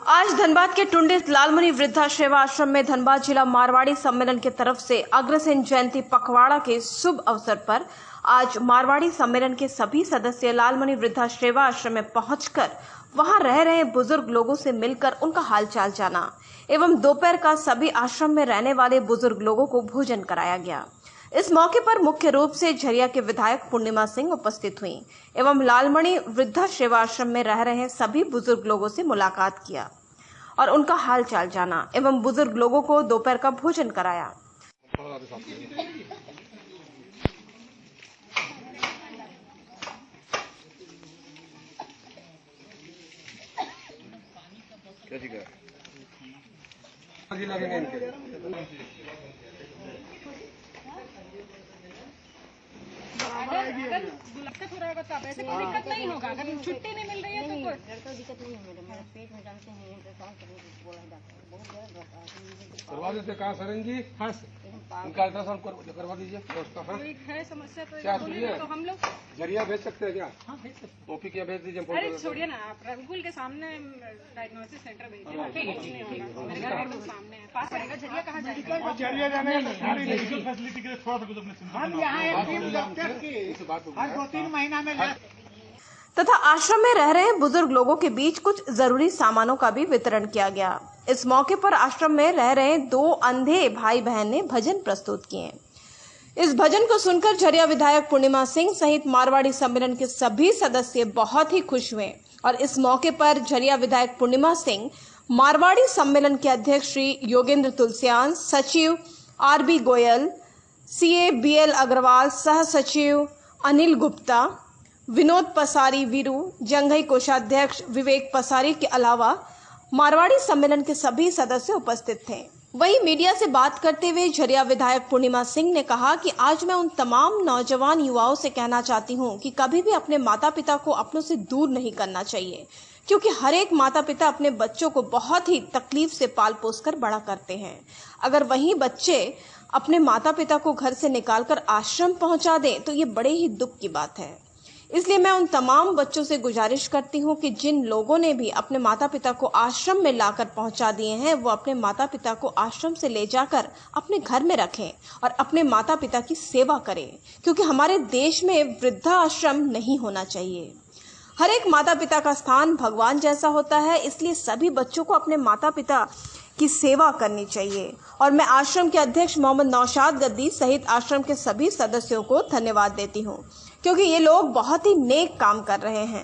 आज धनबाद के टुंडी लालमुनि वृद्धा सेवा आश्रम में धनबाद जिला मारवाड़ी सम्मेलन की तरफ से अग्रसेन जयंती पखवाड़ा के शुभ अवसर पर आज मारवाड़ी सम्मेलन के सभी सदस्य लालमुनि वृद्धा सेवा आश्रम में पहुंचकर वहां रह रहे बुजुर्ग लोगों से मिलकर उनका हालचाल जाना एवं दोपहर का सभी आश्रम में रहने वाले बुजुर्ग लोगों को भोजन कराया गया। इस मौके पर मुख्य रूप से झरिया के विधायक पूर्णिमा सिंह उपस्थित हुई एवं लालमणि वृद्धा सेवा आश्रम में रह रहे सभी बुजुर्ग लोगों से मुलाकात किया और उनका हाल चाल जाना एवं बुजुर्ग लोगों को दोपहर का भोजन कराया। अगर बुलाते हो रहा होगा तो ऐसे कोई दिक्कत नहीं होगा। अगर छुट्टी नहीं मिल रही है तो कोई दिक्कत नहीं है मैडम। मेरा पेट में डालते हैं अल्ट्रासाउंड करने को बोला जाता है, बहुत दर्द होता है। करवा देते कहाँ सरण जी? हाँ उनका अल्ट्रासाउंड करवा दीजिए। कोई है समस्या तो क्या बोलिए, तो हम लोग जरिया भेज सकते हैं क्या? हाँ भेज सकते हैं। ओपी क्या भेज दीजिए। अरे छोड़िए ना, आप रघुकुल के सामने डायग्नोसिस सेंटर भेजिए ना, कुछ नहीं होगा। मेरे घर एकदम सामने है, पास पड़ेगा। झरिया कहाँ जाएगा? झरिया जाने मेडिकल फैसिलिटी के लिए थोड़ा सा कुछ अपने हम यहाँ टीम डॉक्टर की आज 2-3 महीना में तथा आश्रम में रह रहे बुजुर्ग लोगों के बीच कुछ जरूरी सामानों का भी वितरण किया गया। इस मौके पर आश्रम में रह रहे 2 अंधे भाई बहन ने भजन प्रस्तुत किए। इस भजन को सुनकर झरिया विधायक पूर्णिमा सिंह सहित मारवाड़ी सम्मेलन के सभी सदस्य बहुत ही खुश हुए और इस मौके पर झरिया विधायक पूर्णिमा सिंह, मारवाड़ी सम्मेलन के अध्यक्ष श्री योगेंद्र तुलसियान, सचिव RB Goyal, CA BL Agarwal, सह सचिव अनिल गुप्ता, विनोद पसारी वीरू, जंघई कोषाध्यक्ष विवेक पसारी के अलावा मारवाड़ी सम्मेलन के सभी सदस्य उपस्थित थे। वहीं मीडिया से बात करते हुए झरिया विधायक पूर्णिमा सिंह ने कहा कि आज मैं उन तमाम नौजवान युवाओं से कहना चाहती हूं कि कभी भी अपने माता पिता को अपनों से दूर नहीं करना चाहिए, क्योंकि हर एक माता पिता अपने बच्चों को बहुत ही तकलीफ से पाल पोस कर बड़ा करते हैं। अगर वही बच्चे अपने माता पिता को घर से निकालकर आश्रम पहुंचा दें तो ये बड़े ही दुख की बात है। इसलिए मैं उन तमाम बच्चों से गुजारिश करती हूं कि जिन लोगों ने भी अपने माता पिता को आश्रम में लाकर पहुंचा दिए हैं, वो अपने माता पिता को आश्रम से ले जाकर अपने घर में रखें और अपने माता पिता की सेवा करें, क्योंकि हमारे देश में वृद्धा आश्रम नहीं होना चाहिए। हर एक माता पिता का स्थान भगवान जैसा होता है, इसलिए सभी बच्चों को अपने माता पिता की सेवा करनी चाहिए। और मैं आश्रम के अध्यक्ष मोहम्मद नौशाद गद्दी सहित आश्रम के सभी सदस्यों को धन्यवाद देती हूँ, क्योंकि ये लोग बहुत ही नेक काम कर रहे हैं।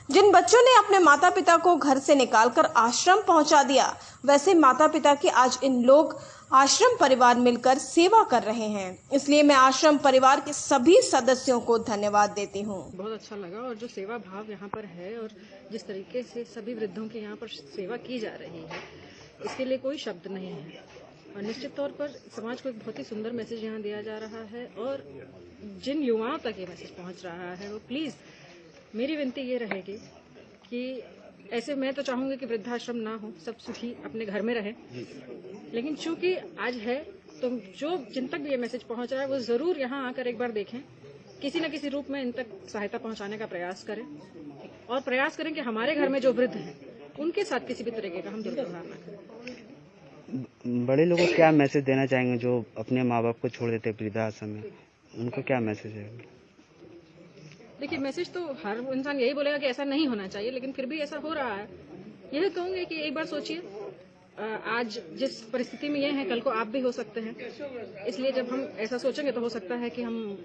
जिन बच्चों ने अपने माता पिता को घर से निकालकर आश्रम पहुंचा दिया, वैसे माता पिता की आज इन लोग आश्रम परिवार मिलकर सेवा कर रहे हैं। इसलिए मैं आश्रम परिवार के सभी सदस्यों को धन्यवाद देती हूँ। बहुत अच्छा लगा और जो सेवा भाव यहाँ पर है और जिस तरीके से सभी वृद्धों की यहाँ पर सेवा की जा रही है, इसके लिए कोई शब्द नहीं है। और निश्चित तौर पर समाज को एक बहुत ही सुंदर मैसेज यहाँ दिया जा रहा है और जिन युवाओं तक ये मैसेज पहुँच रहा है, वो प्लीज़ मेरी विनती ये रहेगी कि ऐसे मैं तो चाहूँगी कि वृद्धाश्रम ना हो, सब सुखी अपने घर में रहे, लेकिन चूंकि आज है तो जो जिन तक भी ये मैसेज पहुँच रहा है वो ज़रूर यहाँ आकर एक बार देखें, किसी न किसी रूप में इन तक सहायता पहुँचाने का प्रयास करें और प्रयास करें कि हमारे घर में जो वृद्ध हैं उनके साथ किसी भी तरीके का हम दुर्व्यवहार न करें। बड़े लोगों को क्या मैसेज देना चाहेंगे जो अपने माँ बाप को छोड़ देते वृद्धाश्रम में, उनको क्या मैसेज है? देखिए, मैसेज तो हर इंसान यही बोलेगा कि ऐसा नहीं होना चाहिए, लेकिन फिर भी ऐसा हो रहा है। यही कहूँगी कि एक बार सोचिए, आज जिस परिस्थिति में ये हैं, कल को आप भी हो सकते हैं। इसलिए जब हम ऐसा सोचेंगे तो हो सकता है कि हम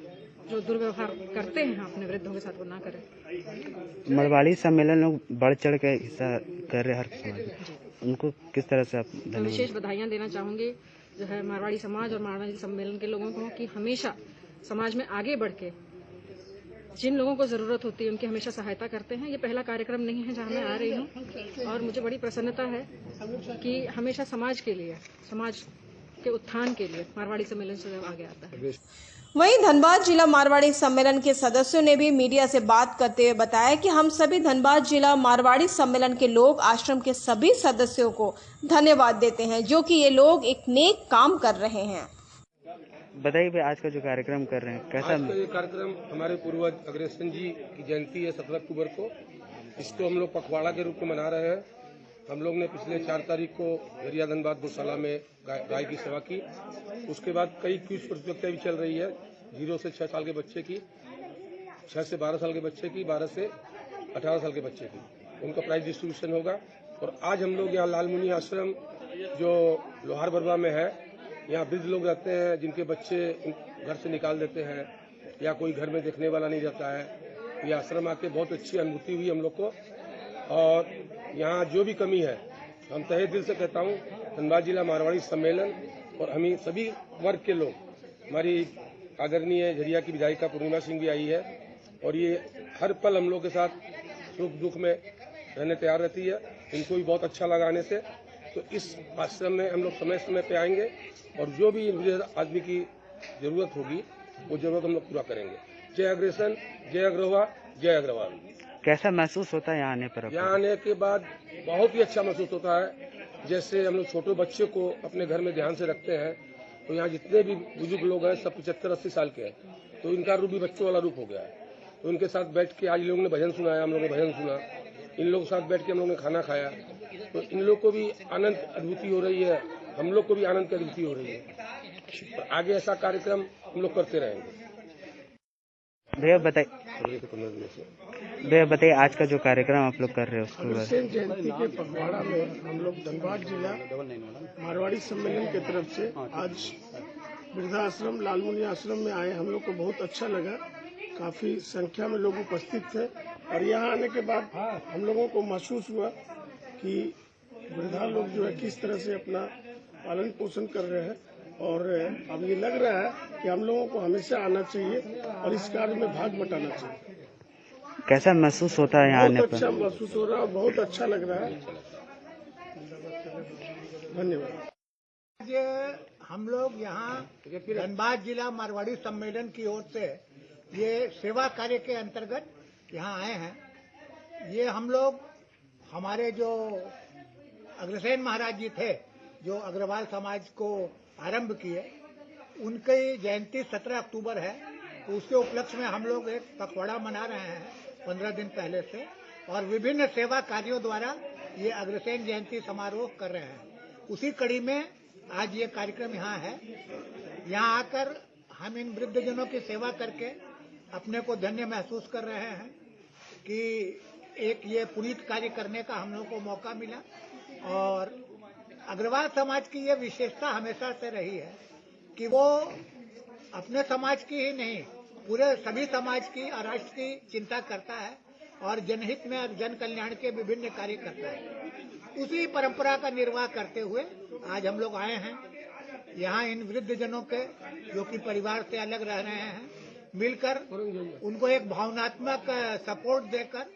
जो दुर्व्यवहार करते हैं अपने वृद्धों के साथ वो ना करें। मारवाड़ी सम्मेलन लोग बढ़ चढ़ के हिस्सा कर रहे हर समाज, उनको किस तरह से आप विशेष बधाइयाँ देना चाहूँगी जो है मारवाड़ी समाज और मारवाड़ी सम्मेलन के लोगों को, कि हमेशा समाज में आगे बढ़ के जिन लोगों को जरूरत होती है उनकी हमेशा सहायता करते हैं। ये पहला कार्यक्रम नहीं है जहाँ मैं आ रही हूँ और मुझे बड़ी प्रसन्नता है कि हमेशा समाज के लिए, समाज के उत्थान के लिए मारवाड़ी सम्मेलन से आगे आता है। वहीं धनबाद जिला मारवाड़ी सम्मेलन के सदस्यों ने भी मीडिया से बात करते हुए बताया कि हम सभी धनबाद जिला मारवाड़ी सम्मेलन के लोग आश्रम के सभी सदस्यों को धन्यवाद देते हैं, जो कि ये लोग एक नेक काम कर रहे हैं। बताइए भाई, आज का जो कार्यक्रम कर रहे हैं कैसा? आज का ये कार्यक्रम हमारे पूर्वज अग्रसेन जी की जयंती है 17 अक्टूबर को। इसको हम लोग पखवाड़ा के रूप में मना रहे हैं। हम लोग ने पिछले 4 तारीख को झरिया धनबाद गौशाला में गाय की सेवा की। उसके बाद कई क्विज प्रतियोगिताएं भी चल रही है। 0 से 6 साल के बच्चे की, 6 से 12 साल के बच्चे की, 12 से 18 साल के बच्चे की, उनका प्राइज डिस्ट्रीब्यूशन होगा। और आज हम लोग यहाँ लालमुनि आश्रम जो लोहार बरवा में है, यहाँ वृद्ध लोग रहते हैं जिनके बच्चे घर से निकाल देते हैं या कोई घर में देखने वाला नहीं रहता है। ये आश्रम आके बहुत अच्छी अनुभूति हुई हम लोग को। और यहाँ जो भी कमी है, हम तहे दिल से कहता हूँ, धनबाद जिला मारवाड़ी सम्मेलन और हमें सभी वर्ग के लोग, हमारी आदरणीय झरिया की विधायिका पूर्णिमा सिंह भी आई है और ये हर पल हम लोग के साथ सुख दुख में रहने तैयार रहती है। इनको भी बहुत अच्छा लगा आने से। तो इस आश्रम में हम लोग समय समय पे आएंगे और जो भी आदमी की जरूरत होगी वो जरूरत हम लोग पूरा करेंगे। जय अग्रसेन, जय अग्रवा, जय अग्रवाल। कैसा महसूस होता है यहाँ आने पर? यहाँ आने के बाद बहुत ही अच्छा महसूस होता है। जैसे हम लोग छोटे बच्चे को अपने घर में ध्यान से रखते हैं, तो यहाँ जितने भी बुजुर्ग लोग हैं सब 75-80 साल के हैं, तो इनका रूप भी बच्चों वाला रूप हो गया है। तो उनके साथ बैठ के आज इन लोगों ने भजन सुनाया, हम लोगों ने भजन सुना, इन लोगों के साथ बैठ के हम लोगों ने खाना खाया। तो इन लोग को भी आनंद अनुभूति हो रही है, हम लोग को भी आनंद की अनुभूति हो रही है। और आगे ऐसा कार्यक्रम हम लोग करते रहेंगे। भैया बताइए आज का जो कार्यक्रम आप लोग कर रहे हो उसके बारे में। अग्रसेन जयंती के पखवाड़ा में हम लोग धनबाद जिला मारवाड़ी सम्मेलन की तरफ से आज वृद्धाश्रम लालमुनि आश्रम में आए। हम लोग को बहुत अच्छा लगा, काफी संख्या में लोग उपस्थित थे और यहाँ आने के बाद हम लोगों को महसूस हुआ कि वृद्धा लोग जो है किस तरह से अपना पालन पोषण कर रहे हैं। और अब ये लग रहा है कि हम लोगों को हमेशा आना चाहिए और इस कार्य में भाग बटाना चाहिए। कैसा महसूस होता है यहाँ आने पर? बहुत अच्छा महसूस हो रहा है, बहुत अच्छा लग रहा है। धन्यवाद। आज हम लोग यहाँ धनबाद जिला मारवाड़ी सम्मेलन की ओर से ये सेवा कार्य के अंतर्गत यहाँ आए हैं। ये हम लोग हमारे जो अग्रसेन महाराज जी थे, जो अग्रवाल समाज को आरंभ किए, उनकी जयंती 17 अक्टूबर है। तो उसके उपलक्ष्य में हम लोग एक पखवाड़ा मना रहे हैं 15 दिन पहले से, और विभिन्न सेवा कार्यों द्वारा ये अग्रसेन जयंती समारोह कर रहे हैं। उसी कड़ी में आज ये कार्यक्रम यहाँ है। यहाँ आकर हम इन वृद्धजनों की सेवा करके अपने को धन्य महसूस कर रहे हैं कि एक ये पुनीत कार्य करने का हम लोग को मौका मिला। और अग्रवाल समाज की ये विशेषता हमेशा से रही है कि वो अपने समाज की ही नहीं, पूरे सभी समाज की और राष्ट्र की चिंता करता है और जनहित में और जन कल्याण के विभिन्न कार्य करता है। उसी परंपरा का निर्वाह करते हुए आज हम लोग आए हैं यहाँ इन वृद्धजनों के, जो कि परिवार से अलग रह रहे हैं, मिलकर उनको एक भावनात्मक सपोर्ट देकर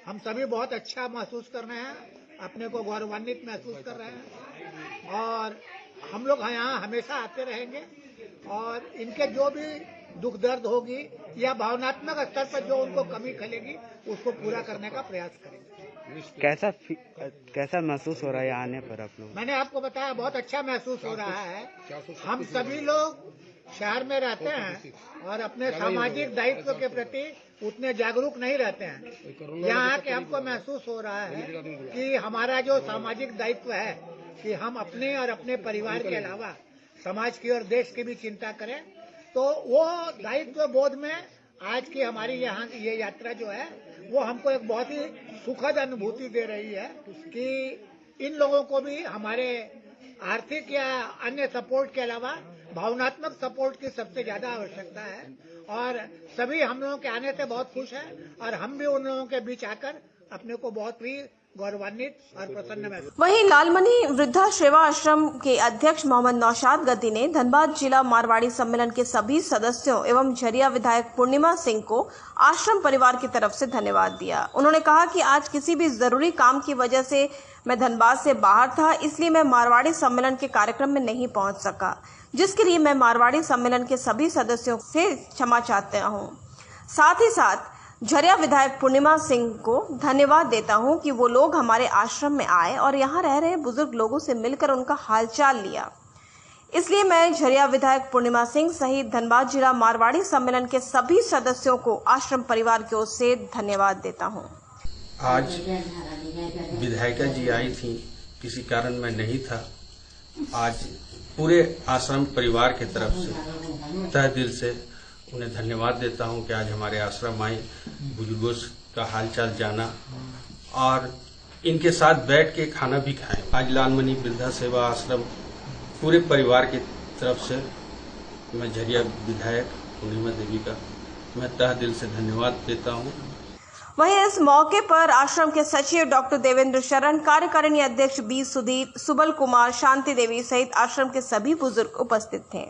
हम सभी बहुत अच्छा महसूस कर रहे हैं, अपने को गौरवान्वित महसूस कर रहे हैं। और हम लोग यहाँ हमेशा आते रहेंगे और इनके जो भी दुख दर्द होगी या भावनात्मक स्तर पर जो उनको कमी खलेगी उसको पूरा करने का प्रयास करेंगे। कैसा महसूस हो रहा है आने पर आप लोग? मैंने आपको बताया बहुत अच्छा महसूस हो रहा है। हम सभी लोग शहर में रहते हैं और अपने सामाजिक दायित्व के प्रति उतने जागरूक नहीं रहते हैं। यहाँ आके हमको महसूस हो रहा है कि हमारा जो सामाजिक दायित्व है कि हम अपने और अपने परिवार के अलावा समाज की और देश की भी चिंता करें। तो वो दायित्व बोध में आज की हमारी यहाँ की ये यात्रा जो है वो हमको एक बहुत ही सुखद अनुभूति दे रही है कि इन लोगों को भी हमारे आर्थिक या अन्य सपोर्ट के अलावा भावनात्मक सपोर्ट की सबसे ज्यादा आवश्यकता है। और सभी हम लोगों के आने से बहुत खुश हैं और हम भी उन लोगों के बीच आकर अपने को बहुत ही गौरवान्वित और प्रसन्न महसूस। वहीं लालमनी वृद्धा सेवा आश्रम के अध्यक्ष मोहम्मद नौशाद गद्दी ने धनबाद जिला मारवाड़ी सम्मेलन के सभी सदस्यों एवं झरिया विधायक पूर्णिमा सिंह को आश्रम परिवार की तरफ से धन्यवाद दिया। उन्होंने कहा कि आज किसी भी जरूरी काम की वजह से मैं धनबाद से बाहर था, इसलिए मैं मारवाड़ी सम्मेलन के कार्यक्रम में नहीं पहुंच सका, जिसके लिए मैं मारवाड़ी सम्मेलन के सभी सदस्यों से क्षमा चाहता हूं। साथ ही साथ झरिया विधायक पूर्णिमा सिंह को धन्यवाद देता हूं कि वो लोग हमारे आश्रम में आए और यहां रह रहे बुजुर्ग लोगों से मिलकर उनका हालचाल लिया। इसलिए मैं झरिया विधायक पूर्णिमा सिंह सहित धनबाद जिला मारवाड़ी सम्मेलन के सभी सदस्यों को आश्रम परिवार की ओर से धन्यवाद देता हूं। आज विधायिका जी आई थी किसी कारण मैं नहीं था, आज पूरे आश्रम परिवार की तरफ से तहे दिल से उन्हें धन्यवाद देता हूं कि आज हमारे आश्रम आई, बुजुर्गों का हालचाल जाना और इनके साथ बैठ के खाना भी खाएं। आज लालमणि वृद्धा सेवा आश्रम पूरे परिवार की तरफ से मैं झरिया विधायक पूर्णिमा देवी का मैं तहे दिल से धन्यवाद देता हूं। वहीं इस मौके पर आश्रम के सचिव डॉक्टर देवेंद्र शरण, कार्यकारिणी अध्यक्ष बी सुधीर, सुबल कुमार, शांति देवी सहित आश्रम के सभी बुजुर्ग उपस्थित थे।